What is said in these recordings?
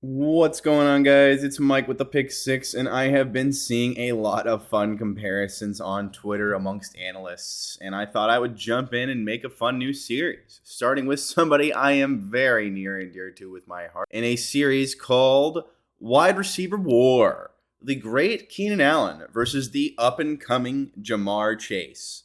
What's going on, guys? It's Mike with the Pick Six, and I have been seeing a lot of fun comparisons on Twitter amongst analysts. And I thought I would jump in and make a fun new series, starting with somebody I am very near and dear to with my heart, in a series called Wide Receiver War: The Great Keenan Allen versus the up and coming Jamar Chase.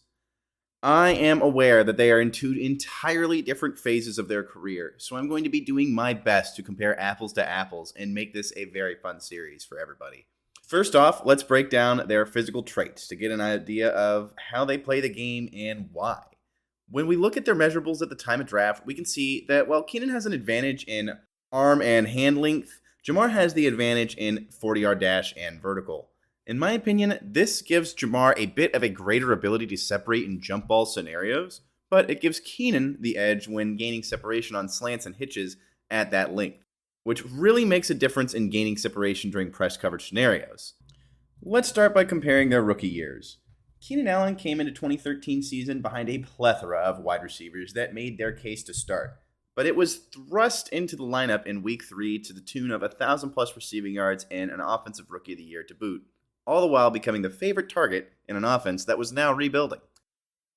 I am aware that they are in two entirely different phases of their career, so I'm going to be doing my best to compare apples to apples and make this a very fun series for everybody. First off, let's break down their physical traits to get an idea of how they play the game and why. When we look at their measurables at the time of draft, we can see that while Keenan has an advantage in arm and hand length, Jamar has the advantage in 40-yard dash and vertical. In my opinion, this gives Jamar a bit of a greater ability to separate in jump ball scenarios, but it gives Keenan the edge when gaining separation on slants and hitches at that length, which really makes a difference in gaining separation during press coverage scenarios. Let's start by comparing their rookie years. Keenan Allen came into 2013 season behind a plethora of wide receivers that made their case to start, but it was thrust into the lineup in week 3 to the tune of 1,000 plus receiving yards and an offensive rookie of the year to boot, all the while becoming the favorite target in an offense that was now rebuilding.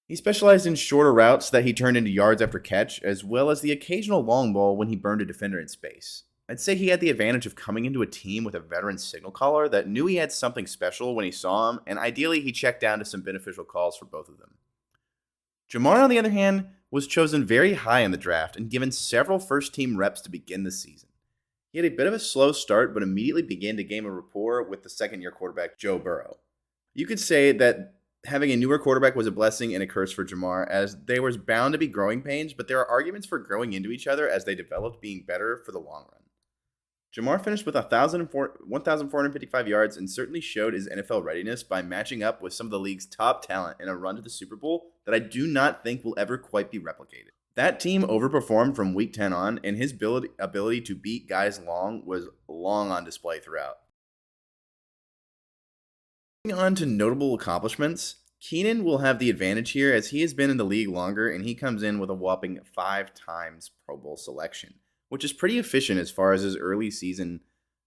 He specialized in shorter routes that he turned into yards after catch, as well as the occasional long ball when he burned a defender in space. I'd say he had the advantage of coming into a team with a veteran signal caller that knew he had something special when he saw him, and ideally he checked down to some beneficial calls for both of them. Jamar, on the other hand, was chosen very high in the draft and given several first-team reps to begin the season. He had a bit of a slow start, but immediately began to gain a rapport with the second-year quarterback, Joe Burrow. You could say that having a newer quarterback was a blessing and a curse for Jamar, as there was bound to be growing pains, but there are arguments for growing into each other as they developed being better for the long run. Jamar finished with 1,455 yards and certainly showed his NFL readiness by matching up with some of the league's top talent in a run to the Super Bowl that I do not think will ever quite be replicated. That team overperformed from week 10 on, and his ability to beat guys long was long on display throughout. Moving on to notable accomplishments, Keenan will have the advantage here as he has been in the league longer and he comes in with a whopping 5 times Pro Bowl selection, which is pretty efficient as far as his early season,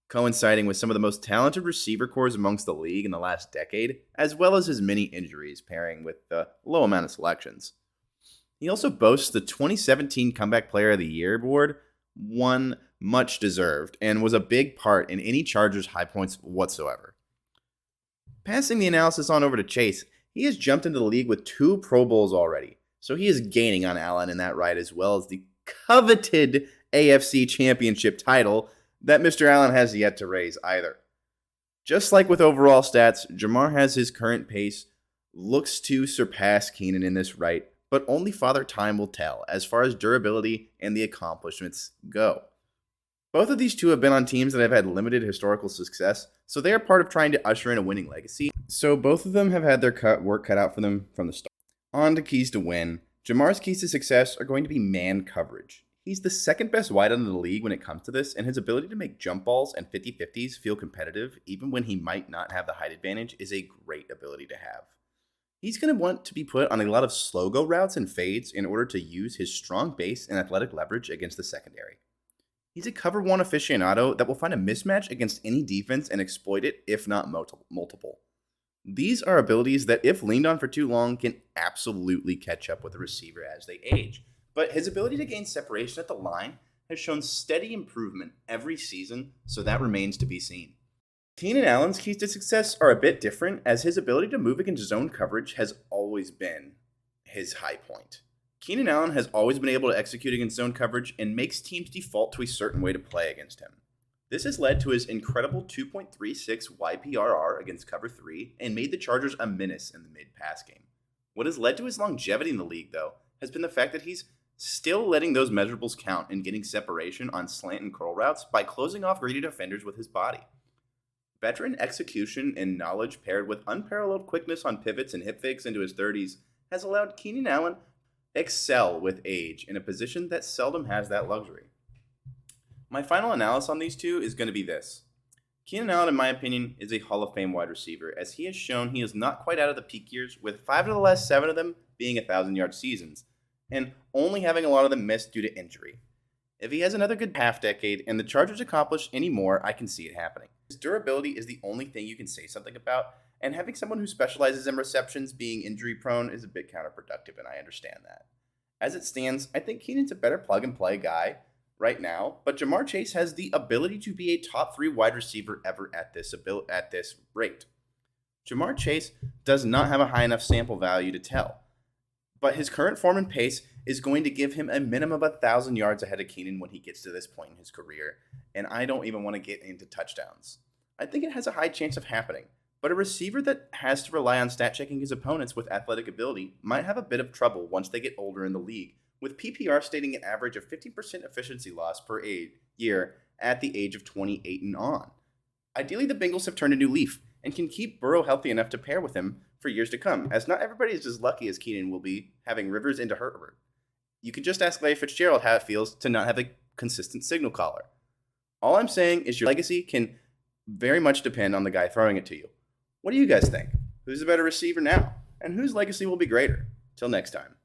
coinciding with some of the most talented receiver cores amongst the league in the last decade, as well as his many injuries pairing with the low amount of selections. He also boasts the 2017 Comeback Player of the Year award, one much deserved, and was a big part in any Chargers' high points whatsoever. Passing the analysis on over to Chase, he has jumped into the league with 2 Pro Bowls already, so he is gaining on Allen in that right, as well as the coveted AFC Championship title that Mr. Allen has yet to raise either. Just like with overall stats, Jamar has his current pace, looks to surpass Keenan in this right, but only Father Time will tell as far as durability and the accomplishments go. Both of these two have been on teams that have had limited historical success, so they are part of trying to usher in a winning legacy. So both of them have had their work cut out for them from the start. On to keys to win. Jamar's keys to success are going to be man coverage. He's the second best wideout in the league when it comes to this, and his ability to make jump balls and 50-50s feel competitive, even when he might not have the height advantage, is a great ability to have. He's going to want to be put on a lot of slow go routes and fades in order to use his strong base and athletic leverage against the secondary. He's a cover one aficionado that will find a mismatch against any defense and exploit it, if not multiple. These are abilities that, if leaned on for too long, can absolutely catch up with a receiver as they age. But his ability to gain separation at the line has shown steady improvement every season, so that remains to be seen. Keenan Allen's keys to success are a bit different, as his ability to move against zone coverage has always been his high point. Keenan Allen has always been able to execute against zone coverage and makes teams default to a certain way to play against him. This has led to his incredible 2.36 YPRR against cover 3 and made the Chargers a menace in the mid-pass game. What has led to his longevity in the league, though, has been the fact that he's still letting those measurables count and getting separation on slant and curl routes by closing off greedy defenders with his body. Veteran execution and knowledge paired with unparalleled quickness on pivots and hip fakes into his 30s has allowed Keenan Allen excel with age in a position that seldom has that luxury. My final analysis on these two is going to be this. Keenan Allen, in my opinion, is a Hall of Fame wide receiver, as he has shown he is not quite out of the peak years, with 5 of the last 7 of them being 1,000-yard seasons, and only having a lot of them missed due to injury. If he has another good half decade and the Chargers accomplish any more, I can see it happening. His durability is the only thing you can say something about, and having someone who specializes in receptions being injury prone is a bit counterproductive, and I understand that. As it stands, I think Keenan's a better plug and play guy right now, but Jamar Chase has the ability to be a top 3 wide receiver ever at this rate. Jamar Chase does not have a high enough sample value to tell, but his current form and pace is going to give him a minimum of 1,000 yards ahead of Keenan when he gets to this point in his career, and I don't even want to get into touchdowns. I think it has a high chance of happening, but a receiver that has to rely on stat checking his opponents with athletic ability might have a bit of trouble once they get older in the league, with PPR stating an average of 50% efficiency loss per year at the age of 28 and on. Ideally, the Bengals have turned a new leaf and can keep Burrow healthy enough to pair with him for years to come, as not everybody is as lucky as Keenan will be having Rivers into Herbert. You can just ask Larry Fitzgerald how it feels to not have a consistent signal caller. All I'm saying is your legacy can very much depend on the guy throwing it to you. What do you guys think? Who's the better receiver now? And whose legacy will be greater? Till next time.